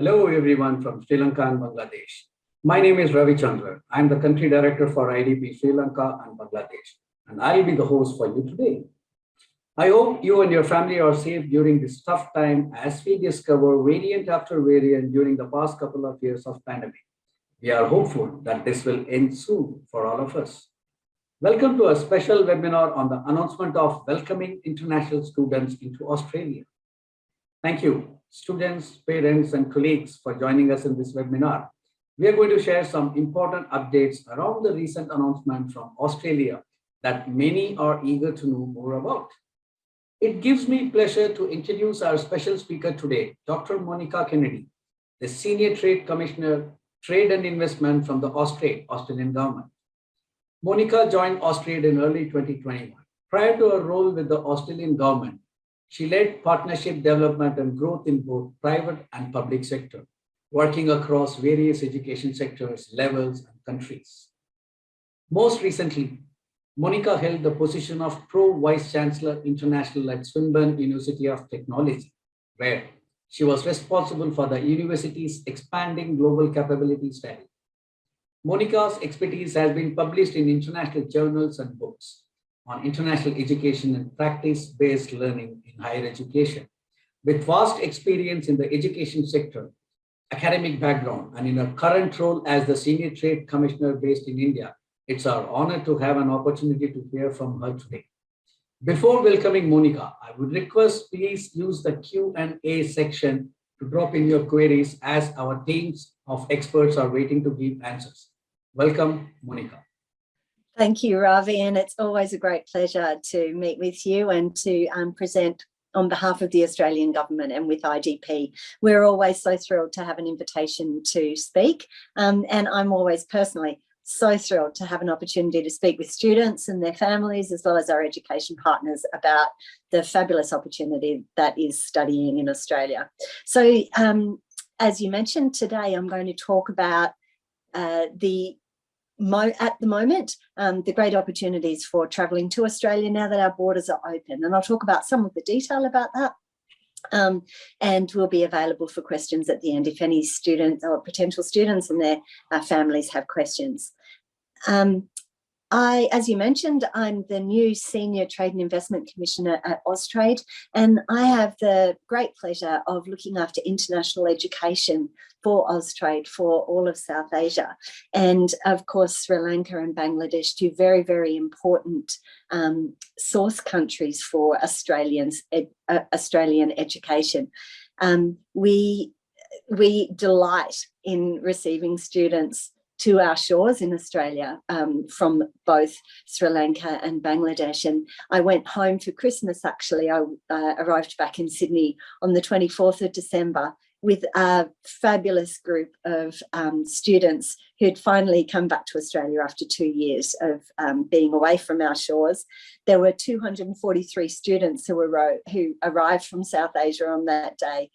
Hello, everyone from Sri Lanka and Bangladesh. My name is Ravi Chandra. I'm the country director for IDP Sri Lanka and Bangladesh, and I'll be the host for you today. I hope you and your family are safe during this tough time as we discover variant after variant during the past couple of years of pandemic. We are hopeful that this will end soon for all of us. Welcome to a special webinar on the announcement of welcoming international students into Australia. Thank you, students, parents, and colleagues for joining us in this webinar. We are going to share some important updates around the recent announcement from Australia that many are eager to know more about. It gives me pleasure to introduce our special speaker today, Dr. Monica Kennedy, the Senior Trade Commissioner, Trade and Investment from the Austrade, Australian government. Monica joined Austrade in early 2021. Prior to her role with the Australian government, she led partnership development and growth in both private and public sector, working across various education sectors, levels, and countries. Most recently, Monica held the position of Pro Vice Chancellor International at Swinburne University of Technology, where she was responsible for the university's expanding global capability study. Monica's expertise has been published in international journals and books on international education and practice-based learning in higher education. With vast experience in the education sector, academic background, and in her current role as the Senior Trade Commissioner based in India, it's our honor to have an opportunity to hear from her today. Before welcoming Monica, I would request please use the Q&A section to drop in your queries as our teams of experts are waiting to give answers. Welcome, Monica. Thank you, Ravi, and it's always a great pleasure to meet with you and to present on behalf of the Australian government and with IDP. We're always so thrilled to have an invitation to speak, and I'm always personally so thrilled to have an opportunity to speak with students and their families, as well as our education partners, about the fabulous opportunity that is studying in Australia. So, as you mentioned, today I'm going to talk about at the moment, the great opportunities for travelling to Australia now that our borders are open. And I'll talk about some of the detail about that. And will be available for questions at the end if any students or potential students and their families have questions. As you mentioned, I'm the new Senior Trade and Investment Commissioner at Austrade, and I have the great pleasure of looking after international education for Austrade for all of South Asia. And of course, Sri Lanka and Bangladesh, two very, very important source countries for Australian education. We delight in receiving students to our shores in Australia from both Sri Lanka and Bangladesh. And I went home for Christmas, actually. I arrived back in Sydney on the 24th of December with a fabulous group of students who'd finally come back to Australia after 2 years of being away from our shores. There were 243 students who arrived from South Asia on that day.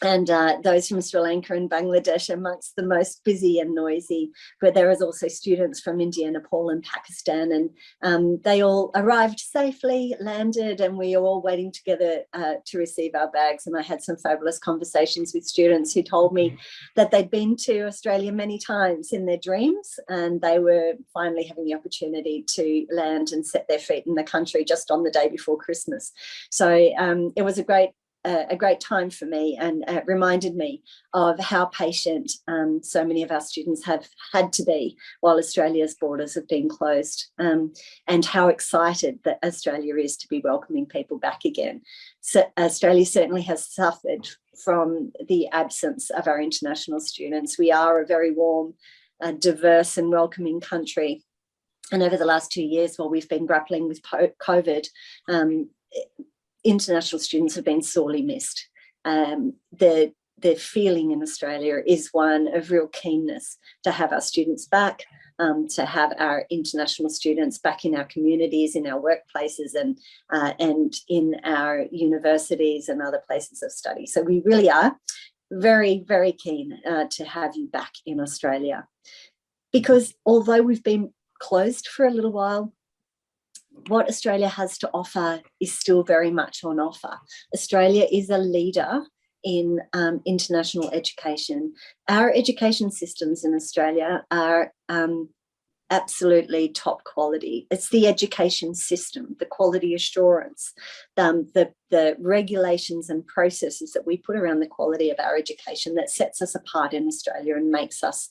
And those from Sri Lanka and Bangladesh amongst the most busy and noisy, but there was also students from India, Nepal and Pakistan, and they all arrived safely, landed, and we were all waiting together to receive our bags. And I had some fabulous conversations with students who told me that they'd been to Australia many times in their dreams, and they were finally having the opportunity to land and set their feet in the country just on the day before Christmas. So it was a great time for me, and it reminded me of how patient so many of our students have had to be while Australia's borders have been closed, and how excited that Australia is to be welcoming people back again. So Australia certainly has suffered from the absence of our international students. We are a very warm, diverse and welcoming country. And over the last 2 years, while we've been grappling with COVID, international students have been sorely missed. The feeling in Australia is one of real keenness to have our students back, to have our international students back in our communities, in our workplaces, and in our universities and other places of study. So we really are very, very keen to have you back in Australia, because although we've been closed for a little while, what Australia has to offer is still very much on offer. Australia is a leader in international education. Our education systems in Australia are absolutely top quality. It's the education system, the quality assurance, the regulations and processes that we put around the quality of our education that sets us apart in Australia and makes us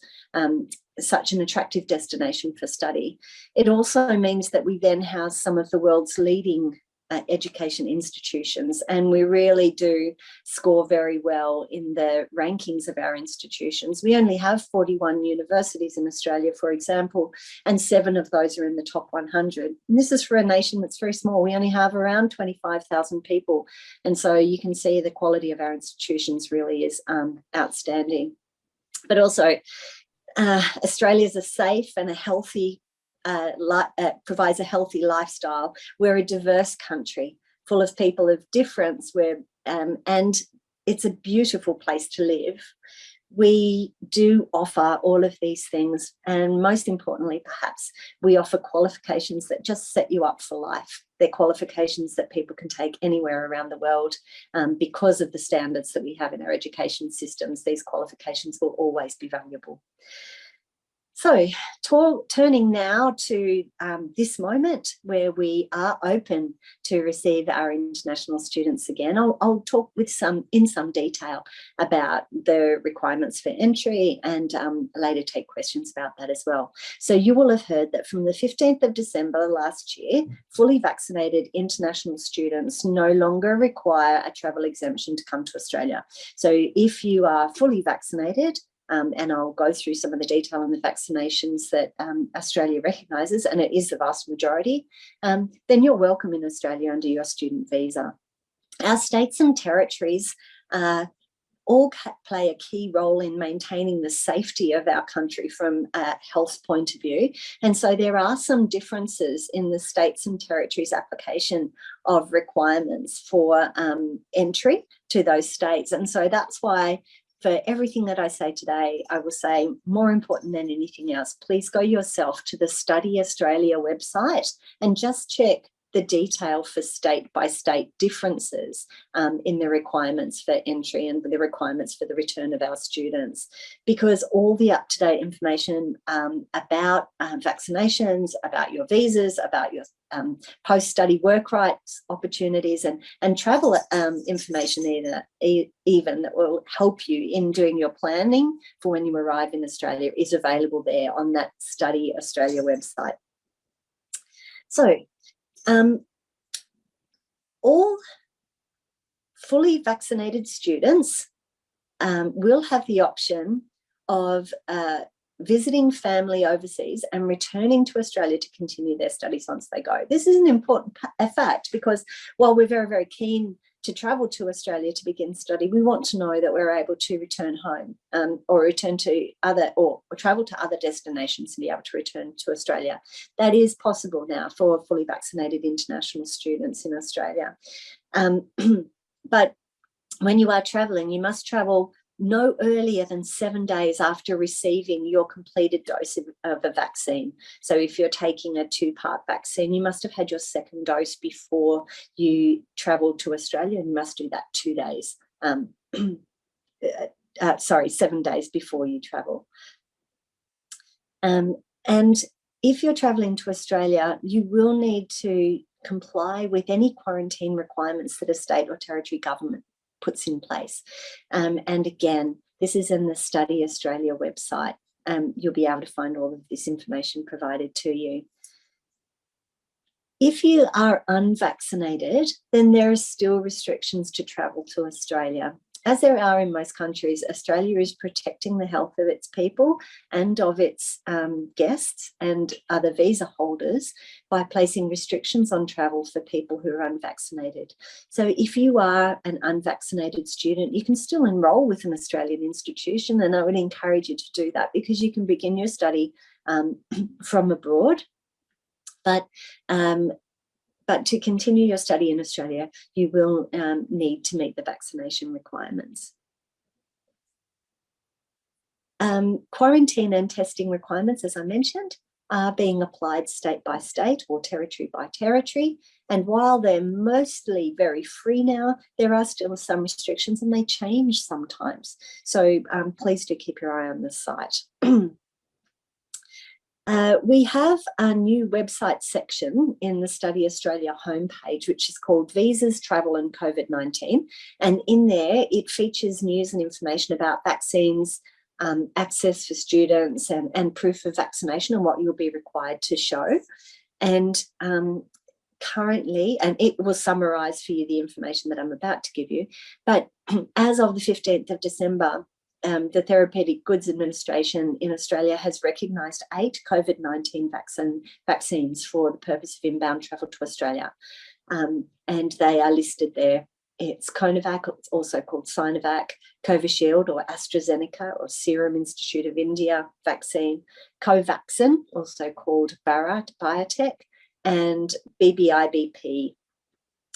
such an attractive destination for study. It also means that we then house some of the world's leading education institutions, and we really do score very well in the rankings of our institutions. We only have 41 universities in Australia, for example, and 7 of those are in the top 100. And this is for a nation that's very small. We only have around 25,000 people, and so you can see the quality of our institutions really is outstanding. But also, Australia is a safe and a healthy provides a healthy lifestyle. We're a diverse country full of people of difference, and it's a beautiful place to live. We do offer all of these things, and most importantly, perhaps, we offer qualifications that just set you up for life. They're qualifications that people can take anywhere around the world because of the standards that we have in our education systems. These qualifications will always be valuable. So turning now to this moment where we are open to receive our international students again, I'll talk in some detail about the requirements for entry and later take questions about that as well. So you will have heard that from the 15th of December last year, fully vaccinated international students no longer require a travel exemption to come to Australia. So if you are fully vaccinated, and I'll go through some of the detail on the vaccinations that Australia recognises, and it is the vast majority, then you're welcome in Australia under your student visa. Our states and territories all play a key role in maintaining the safety of our country from a health point of view. And so there are some differences in the states and territories' application of requirements for entry to those states. And so that's why for everything that I say today, I will say more important than anything else, please go yourself to the Study Australia website and just check the detail for state by state differences in the requirements for entry and the requirements for the return of our students, because all the up-to-date information about vaccinations, about your visas, about your post-study work rights opportunities and travel information even that will help you in doing your planning for when you arrive in Australia is available there on that Study Australia website. So all fully vaccinated students will have the option of visiting family overseas and returning to Australia to continue their studies once they go. This is an important fact because while we're very, very keen to travel to Australia to begin study, we want to know that we're able to return home or return to or travel to other destinations and be able to return to Australia. That is possible now for fully vaccinated international students in Australia. But when you are traveling, you must travel no earlier than 7 days after receiving your completed dose of a vaccine. So if you're taking a 2-part vaccine, you must have had your second dose before you travel to Australia, and you must do that 2 days. 7 days before you travel. And if you're traveling to Australia, you will need to comply with any quarantine requirements that a state or territory government puts in place. And again, this is in the Study Australia website. You'll be able to find all of this information provided to you. If you are unvaccinated, then there are still restrictions to travel to Australia. As there are in most countries, Australia is protecting the health of its people and of its guests and other visa holders by placing restrictions on travel for people who are unvaccinated. So if you are an unvaccinated student, you can still enrol with an Australian institution, and I would encourage you to do that because you can begin your study from abroad. But to continue your study in Australia, you will need to meet the vaccination requirements. Quarantine and testing requirements, as I mentioned, are being applied state by state or territory by territory. And while they're mostly very free now, there are still some restrictions and they change sometimes. So please do keep your eye on the site. We have a new website section in the Study Australia homepage, which is called Visas, Travel and COVID-19. And in there, it features news and information about vaccines, access for students and proof of vaccination and what you'll be required to show. And currently, and it will summarise for you the information that I'm about to give you, but as of the 15th of December, the Therapeutic Goods Administration in Australia has recognised 8 COVID-19 vaccines for the purpose of inbound travel to Australia. And they are listed there. It's Conovac, it's also called Sinovac, Covishield or AstraZeneca or Serum Institute of India vaccine, Covaxin, also called Bharat Biotech, and BBIBP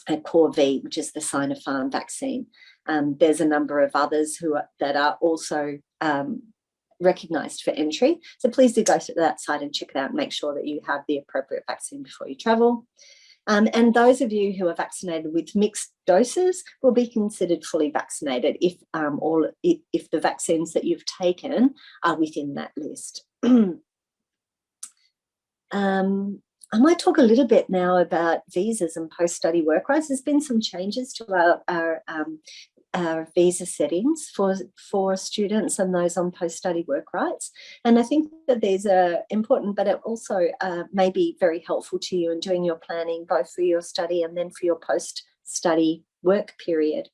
and CoreV, which is the Sinopharm vaccine. There's a number of others that are also recognised for entry. So please do go to that site and check it out and make sure that you have the appropriate vaccine before you travel. And those of you who are vaccinated with mixed doses will be considered fully vaccinated if the vaccines that you've taken are within that list. I might talk a little bit now about visas and post-study work rights. There's been some changes to our visa settings for students and those on post-study work rights. And I think that these are important, but it also may be very helpful to you in doing your planning, both for your study and then for your post-study work period.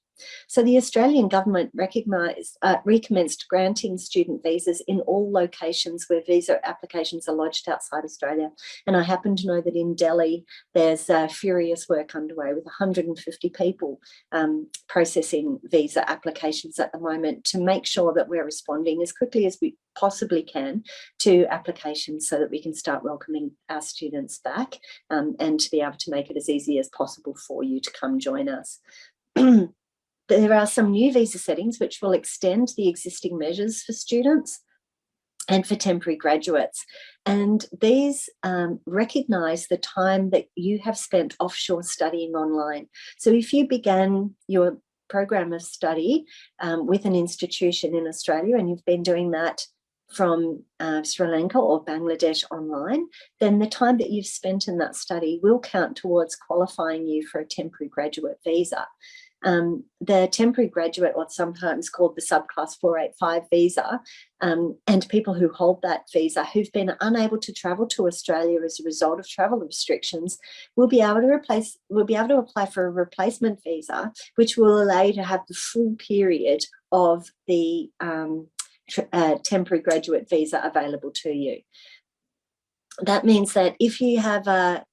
So the Australian government recommenced granting student visas in all locations where visa applications are lodged outside Australia. And I happen to know that in Delhi, there's furious work underway with 150 people processing visa applications at the moment to make sure that we're responding as quickly as we possibly can to applications so that we can start welcoming our students back and to be able to make it as easy as possible for you to come join us. There are some new visa settings which will extend the existing measures for students and for temporary graduates. And these recognise the time that you have spent offshore studying online. So if you began your program of study with an institution in Australia and you've been doing that from Sri Lanka or Bangladesh online, then the time that you've spent in that study will count towards qualifying you for a temporary graduate visa. The temporary graduate, what's sometimes called the subclass 485 visa, and people who hold that visa who've been unable to travel to Australia as a result of travel restrictions will be able to apply for a replacement visa, which will allow you to have the full period of the temporary graduate visa available to you. That means that if you have a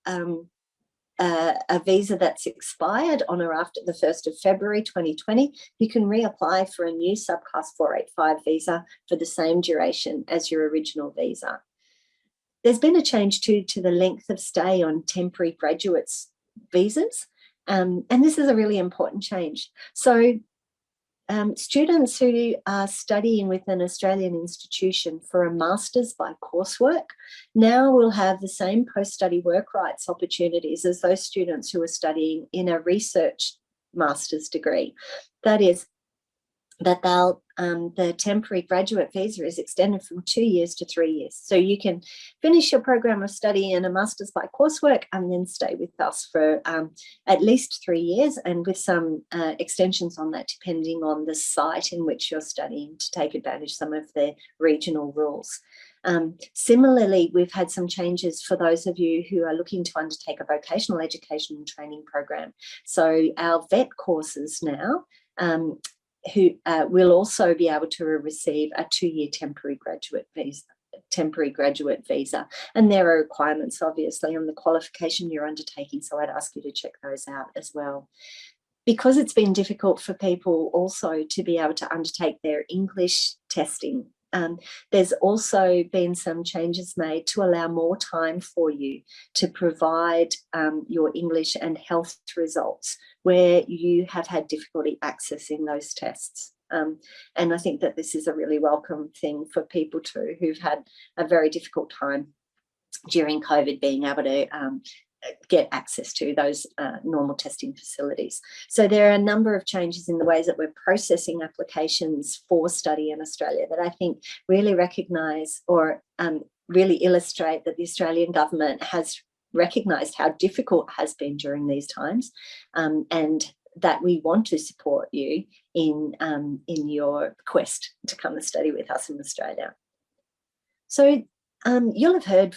visa that's expired on or after the 1st of February 2020, you can reapply for a new subclass 485 visa for the same duration as your original visa. There's been a change too to the length of stay on temporary graduates visas, and this is a really important change. So students who are studying with an Australian institution for a master's by coursework now will have the same post-study work rights opportunities as those students who are studying in a research master's degree. That is, that the temporary graduate visa is extended from 2 years to 3 years. So you can finish your program of study in a master's by coursework and then stay with us for at least 3 years, and with some extensions on that depending on the site in which you're studying to take advantage of some of the regional rules. Similarly, we've had some changes for those of you who are looking to undertake a vocational education and training program. So our VET courses now who will also be able to receive a 2-year temporary graduate visa. And there are requirements, obviously, on the qualification you're undertaking, so I'd ask you to check those out as well. Because it's been difficult for people also to be able to undertake their English testing, there's also been some changes made to allow more time for you to provide your English and health results where you have had difficulty accessing those tests. And I think that this is a really welcome thing for people too who've had a very difficult time during COVID being able to get access to those normal testing facilities. So there are a number of changes in the ways that we're processing applications for study in Australia that I think really recognise or really illustrate that the Australian government has recognised how difficult it has been during these times, and that we want to support you in your quest to come and study with us in Australia. So you'll have heard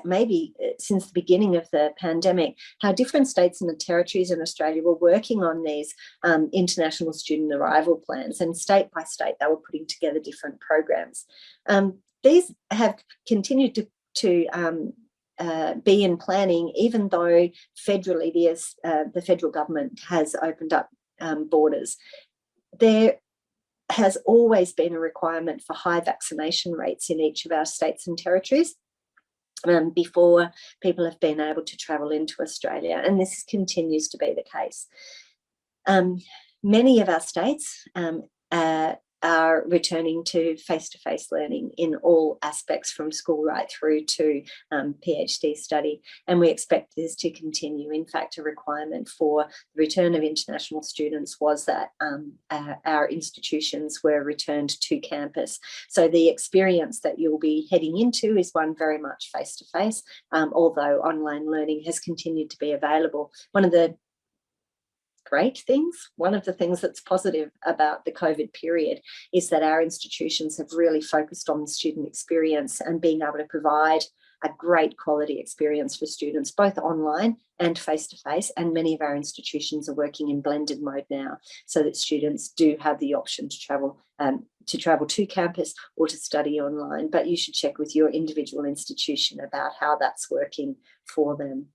maybe since the beginning of the pandemic, how different states and the territories in Australia were working on these international student arrival plans, and state by state they were putting together different programs. These have continued to be in planning, even though federally the federal government has opened up borders. There has always been a requirement for high vaccination rates in each of our states and territories before people have been able to travel into Australia, and this continues to be the case. Many of our states are returning to face-to-face learning in all aspects, from school right through to PhD study, and we expect this to continue. In fact, a requirement for the return of international students was that our institutions were returned to campus. So the experience that you'll be heading into is one very much face-to-face, although online learning has continued to be available. One of the things that's positive about the COVID period is that our institutions have really focused on the student experience and being able to provide a great quality experience for students, both online and face-to-face, and many of our institutions are working in blended mode now, so that students do have the option to travel to campus or to study online. But you should check with your individual institution about how that's working for them.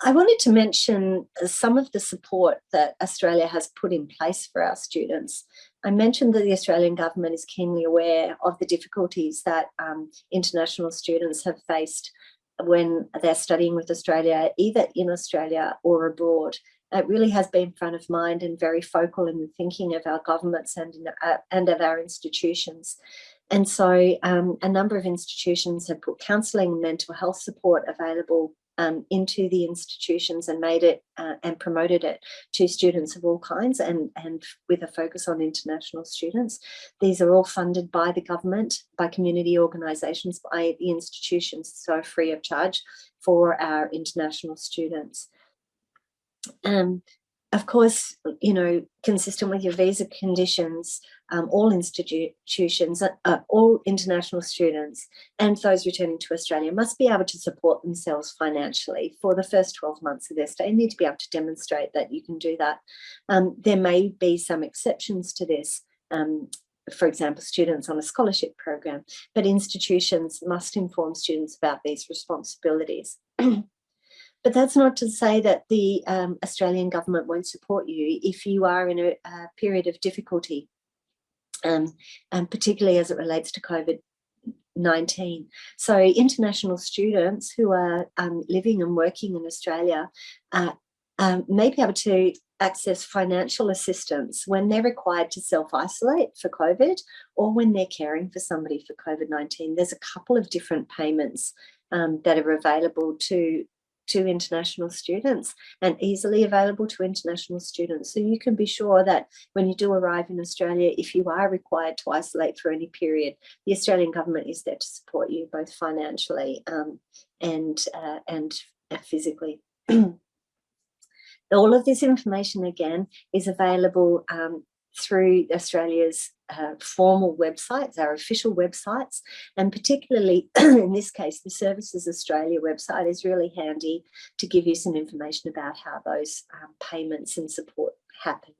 I wanted to mention some of the support that Australia has put in place for our students. I mentioned that the Australian government is keenly aware of the difficulties that international students have faced when they're studying with Australia, either in Australia or abroad. It really has been front of mind and very focal in the thinking of our governments and of our institutions. And so a number of institutions have put counselling and mental health support available into the institutions and made it and promoted it to students of all kinds, and with a focus on international students. These are all funded by the government, by community organisations, by the institutions, so free of charge for our international students. Of course, consistent with your visa conditions, all institutions, all international students and those returning to Australia must be able to support themselves financially for the first 12 months of their stay. You need to be able to demonstrate that you can do that. There may be some exceptions to this, for example, students on a scholarship program, but institutions must inform students about these responsibilities. But that's not to say that the Australian government won't support you if you are in a period of difficulty, and particularly as it relates to COVID-19. So international students who are living and working in Australia may be able to access financial assistance when they're required to self-isolate for COVID, or when they're caring for somebody for COVID-19. There's a couple of different payments that are available to international students and easily available to international students. So you can be sure that when you do arrive in Australia, if you are required to isolate for any period, the Australian government is there to support you both financially and physically. All of this information, again, is available through Australia's formal websites, our official websites, and particularly in this case, the Services Australia website is really handy to give you some information about how those payments and support happen.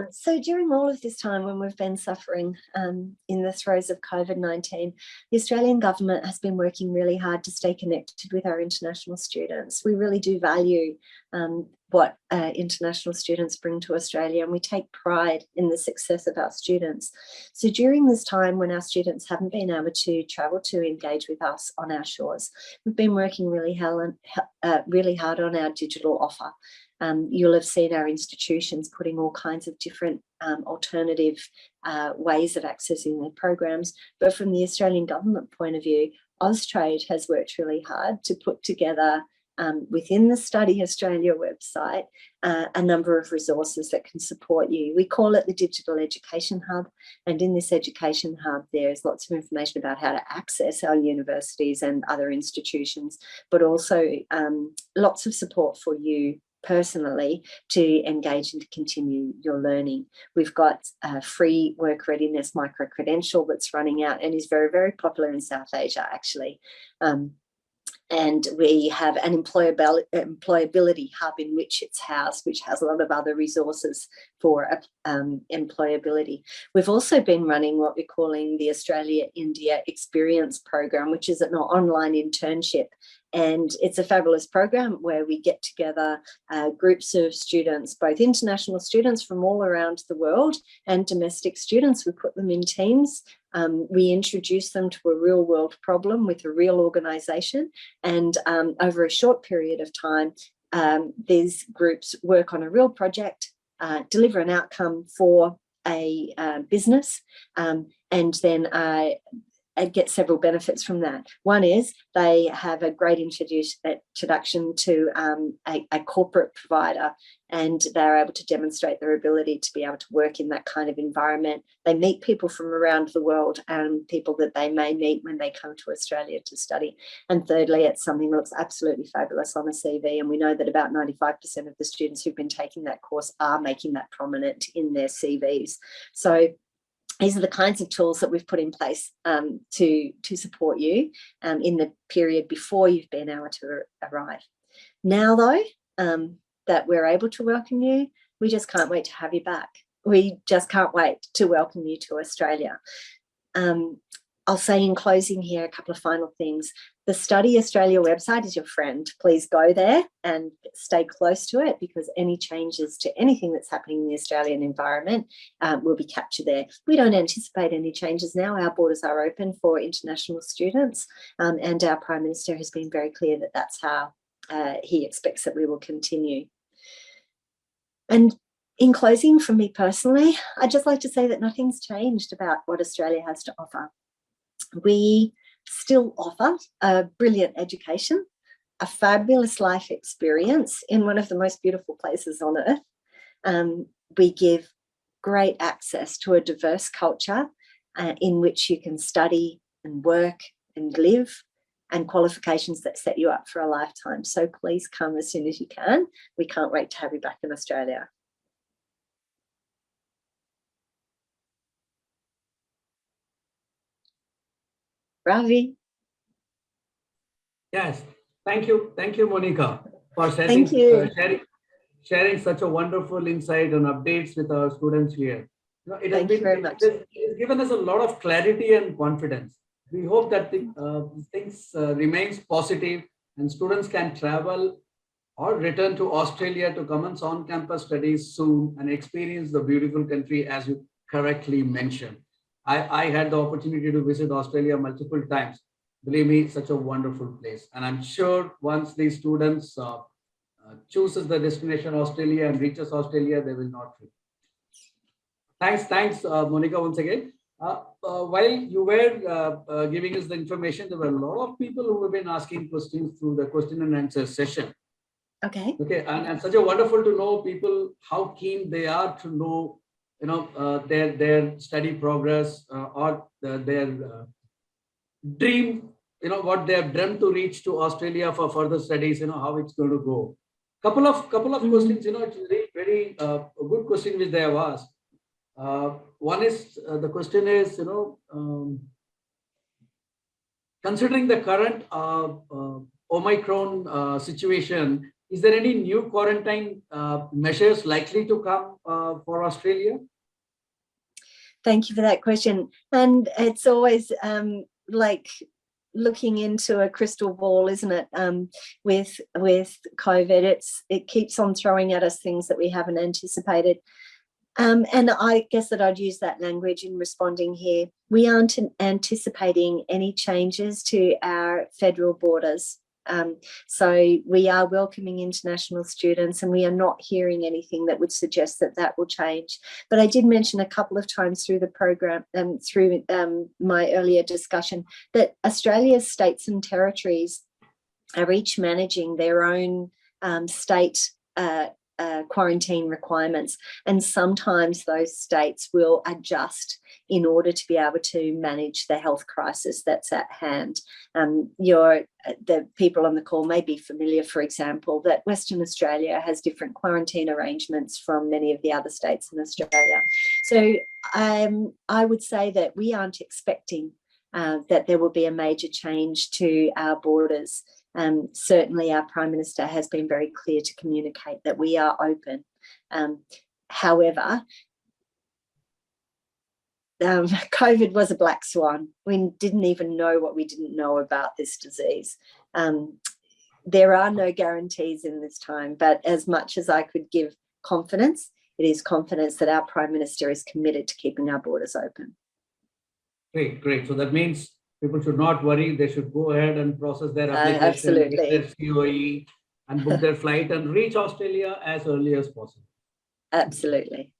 So during all of this time when we've been suffering in the throes of COVID-19, the Australian government has been working really hard to stay connected with our international students. We really do value what international students bring to Australia, and we take pride in the success of our students. So during this time when our students haven't been able to travel to engage with us on our shores, we've been working really hard on our digital offer. You'll have seen our institutions putting all kinds of different alternative ways of accessing their programs. But from the Australian government point of view, Austrade has worked really hard to put together within the Study Australia website a number of resources that can support you. We call it the Digital Education Hub, and in this Education Hub there's lots of information about how to access our universities and other institutions, but also lots of support for you personally to engage and to continue your learning. We've got a free work readiness micro-credential that's running out and is very, very popular in South Asia, actually. And we have an employability hub in which it's housed, which has a lot of other resources for employability. We've also been running what we're calling the Australia-India Experience Program, which is an online internship. And it's a fabulous program where we get together groups of students, both international students from all around the world and domestic students. We put them in teams. We introduce them to a real world problem with a real organisation, and over a short period of time, these groups work on a real project, deliver an outcome for a business, and then get several benefits from that. One is they have a great introduction to a corporate provider, and they're able to demonstrate their ability to be able to work in that kind of environment. They meet people from around the world and people that they may meet when they come to Australia to study. And thirdly, it's something that looks absolutely fabulous on a CV, and we know that about 95% of the students who've been taking that course are making that prominent in their CVs. So these are the kinds of tools that we've put in place to support you in the period before you've been able to arrive. Now, though, that we're able to welcome you, we just can't wait to have you back. We just can't wait to welcome you to Australia. I'll say in closing here a couple of final things. The Study Australia website is your friend. Please go there and stay close to it, because any changes to anything that's happening in the Australian environment will be captured there. We don't anticipate any changes now. Our borders are open for international students, and our Prime Minister has been very clear that that's how he expects that we will continue. And in closing, from me personally, I'd just like to say that nothing's changed about what Australia has to offer. We still offer a brilliant education, a fabulous life experience in one of the most beautiful places on earth. We give great access to a diverse culture in which you can study and work and live, and qualifications that set you up for a lifetime. So please come as soon as you can. We can't wait to have you back in Australia. Ravi. Yes, thank you, Monica, for sharing such a wonderful insight and updates with our students here. It has given us a lot of clarity and confidence. We hope that things remains positive and students can travel or return to Australia to commence on-campus studies soon and experience the beautiful country, as you correctly mentioned. I had the opportunity to visit Australia multiple times. Believe me, such a wonderful place. And I'm sure once these students chooses the destination Australia and reaches Australia, they will not return. Thanks, Monica, once again. While you were giving us the information, there were a lot of people who have been asking questions through the question and answer session. Okay. Okay, and such a wonderful to know people how keen they are to know, their study progress or their dream, what they have dreamt to reach to Australia for further studies, how it's going to go. Couple of questions, it's very good question which they have asked. One is the question is, considering the current Omicron situation, is there any new quarantine measures likely to come for Australia? Thank you for that question. And it's always like looking into a crystal ball, isn't it? With COVID, it keeps on throwing at us things that we haven't anticipated. And I guess that I'd use that language in responding here. We aren't anticipating any changes to our federal borders So we are welcoming international students, and we are not hearing anything that would suggest that that will change. But I did mention a couple of times through the program and through my earlier discussion that Australia's states and territories are each managing their own state quarantine requirements, and sometimes those states will adjust in order to be able to manage the health crisis that's at hand. The people on the call may be familiar, for example, that Western Australia has different quarantine arrangements from many of the other states in Australia. So I would say that we aren't expecting that there will be a major change to our borders. Certainly our Prime Minister has been very clear to communicate that we are open. However, COVID was a black swan. We didn't even know what we didn't know about this disease. There are no guarantees in this time, but as much as I could give confidence, it is confidence that our Prime Minister is committed to keeping our borders open. Great, great. So that means people should not worry. They should go ahead and process their application, get their COE, and book their flight and reach Australia as early as possible. Absolutely.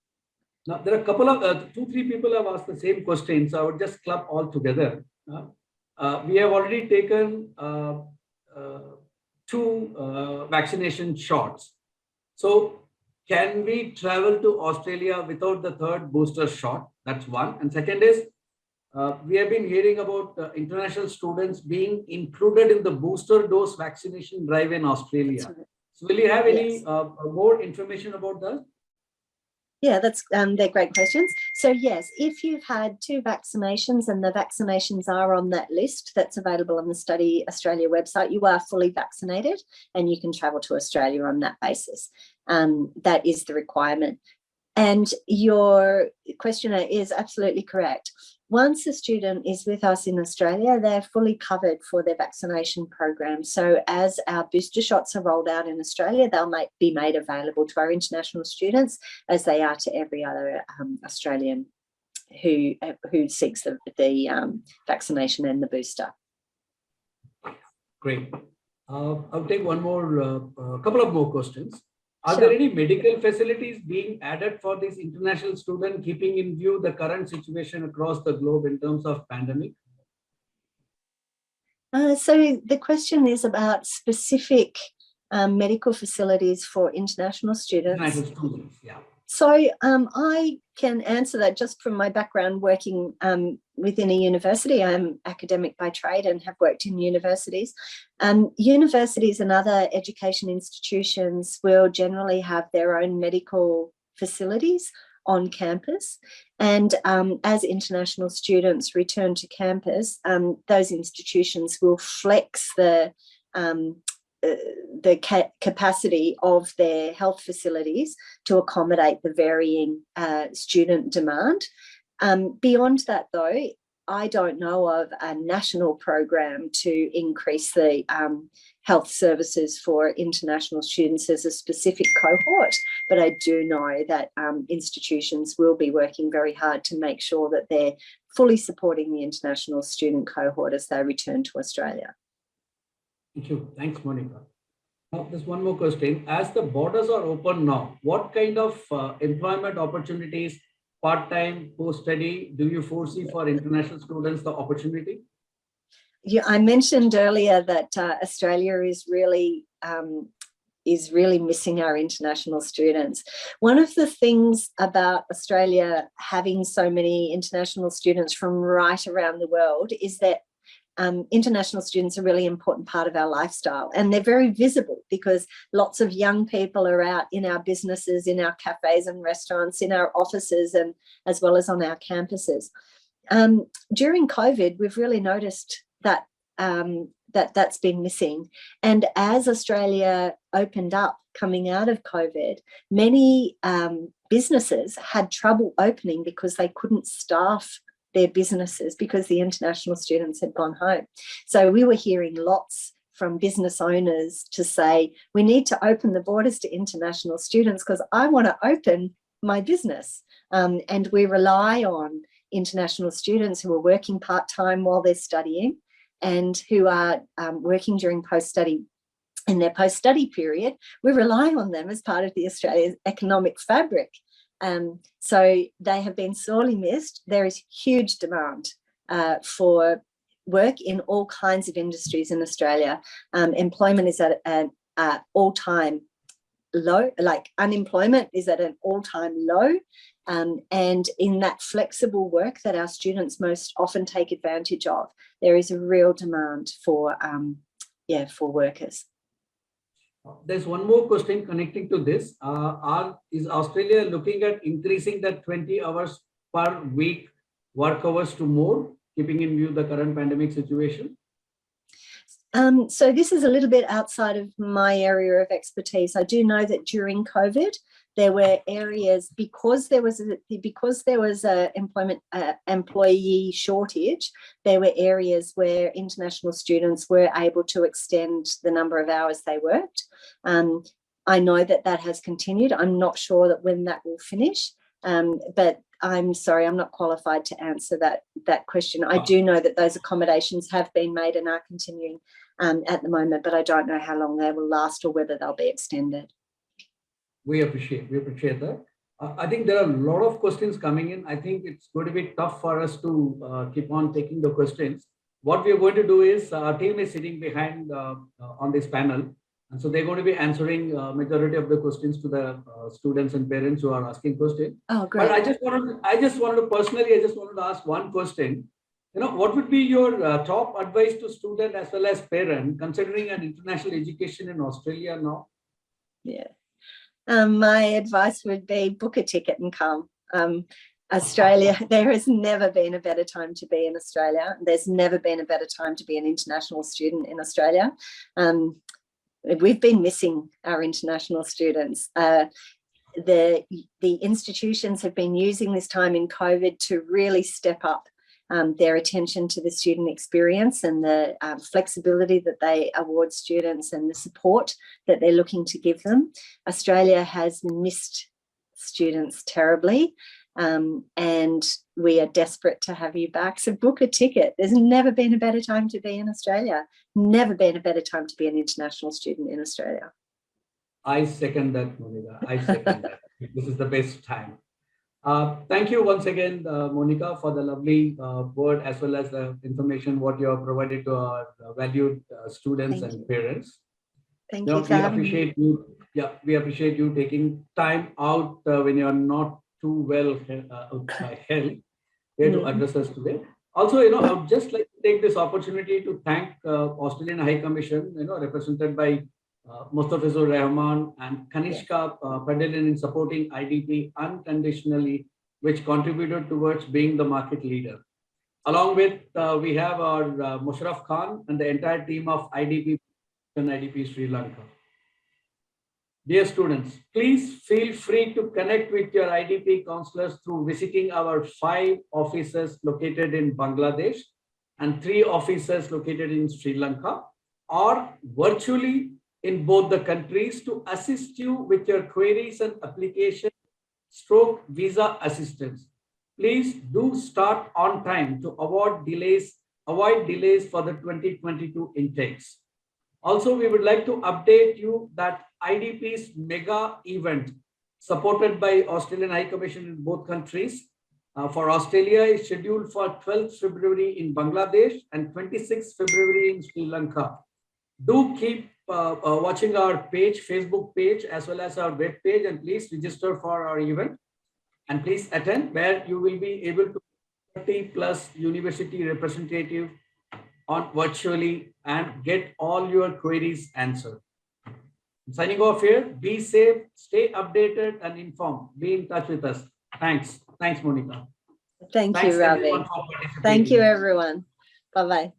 Now, there are a couple of, 2-3 people have asked the same question, so I would just club all together. We have already taken 2 vaccination shots. So can we travel to Australia without the 3rd booster shot? That's one. And second is, we have been hearing about international students being included in the booster dose vaccination drive in Australia. Right. So will you have any more information about that? Yeah, they're great questions. So yes, if you've had 2 vaccinations and the vaccinations are on that list that's available on the Study Australia website, you are fully vaccinated and you can travel to Australia on that basis. That is the requirement. And your questioner is absolutely correct. Once a student is with us in Australia, they're fully covered for their vaccination program. So as our booster shots are rolled out in Australia, they'll be made available to our international students as they are to every other Australian who seeks the vaccination and the booster. Great. I'll take one more, couple of more questions. Are there any medical facilities being added for these international students, keeping in view the current situation across the globe in terms of pandemic? So the question is about specific medical facilities for international students. International students, yeah. So I can answer that just from my background working within a university. I'm academic by trade and have worked in universities. Universities and other education institutions will generally have their own medical facilities on campus. And as international students return to campus, those institutions will flex the capacity of their health facilities to accommodate the varying student demand. Beyond that, though, I don't know of a national program to increase the health services for international students as a specific cohort, but I do know that institutions will be working very hard to make sure that they're fully supporting the international student cohort as they return to Australia. Thank you. Thanks, Monica. Now, there's one more question. As the borders are open now, what kind of employment opportunities, part-time, post-study, do you foresee for international students the opportunity? Yeah, I mentioned earlier that Australia is really missing our international students. One of the things about Australia having so many international students from right around the world is that international students are a really important part of our lifestyle, and they're very visible because lots of young people are out in our businesses, in our cafes and restaurants, in our offices, and as well as on our campuses. During COVID, we've really noticed that that's been missing. And as Australia opened up coming out of COVID, many businesses had trouble opening because they couldn't staff their businesses because the international students had gone home. So we were hearing lots from business owners to say, we need to open the borders to international students because I want to open my business. And we rely on international students who are working part-time while they're studying and who are working during post-study. In their post-study period, we rely on them as part of the Australian economic fabric. So they have been sorely missed. There is huge demand for work in all kinds of industries in Australia. Employment is at an all-time low, like unemployment is at an all-time low. And in that flexible work that our students most often take advantage of, there is a real demand for workers. There's one more question connecting to this. Is Australia looking at increasing that 20 hours per week work hours to more, keeping in view the current pandemic situation? So this is a little bit outside of my area of expertise. I do know that during COVID, there were areas, because there was a employee shortage, there were areas where international students were able to extend the number of hours they worked. I know that that has continued. I'm not sure that when that will finish, but I'm sorry, I'm not qualified to answer that question. I do know that those accommodations have been made and are continuing at the moment, but I don't know how long they will last or whether they'll be extended. We appreciate that. I think there are a lot of questions coming in. I think it's going to be tough for us to keep on taking the questions. What we are going to do is our team is sitting behind on this panel. And so they're going to be answering majority of the questions to the students and parents who are asking questions. Oh, great. But I just wanted to ask one question. What would be your top advice to student as well as parent considering an international education in Australia now? Yeah. My advice would be book a ticket and come. Australia, there has never been a better time to be in Australia. There's never been a better time to be an international student in Australia. We've been missing our international students. The institutions have been using this time in COVID to really step up their attention to the student experience and the flexibility that they award students and the support that they're looking to give them. Australia has missed students terribly, and we are desperate to have you back. So book a ticket. There's never been a better time to be in Australia. Never been a better time to be an international student in Australia. I second that, Monica. I second that. This is the best time. Thank you once again, Monica, for the lovely word as well as the information what you have provided to our valued students and parents. Thank you. We appreciate you. Yeah, we appreciate you taking time out when you are not too well health here to address us today. Also, I would just like to take this opportunity to thank Australian High Commission, represented by Mustafizur Rahman and Kanishka Padalin in supporting IDP unconditionally, which contributed towards being the market leader. Along with, we have our Musharraf Khan and the entire team of IDP and IDP Sri Lanka. Dear students, please feel free to connect with your IDP counselors through visiting our 5 offices located in Bangladesh and 3 offices located in Sri Lanka, or virtually in both the countries to assist you with your queries and application / visa assistance. Please do start on time to avoid delays for the 2022 intakes. Also, we would like to update you that IDP's mega event supported by Australian High Commission in both countries for Australia is scheduled for 12th February in Bangladesh and 26th February in Sri Lanka. Do keep watching our page, Facebook page, as well as our web page, and please register for our event and please attend, where you will be able to 30+ university representative on virtually and get all your queries answered. I'm signing off here. Be safe, stay updated and informed. Be in touch with us. Thanks, Monica. Thank you, Ravi. Thank you, everyone. Bye-bye.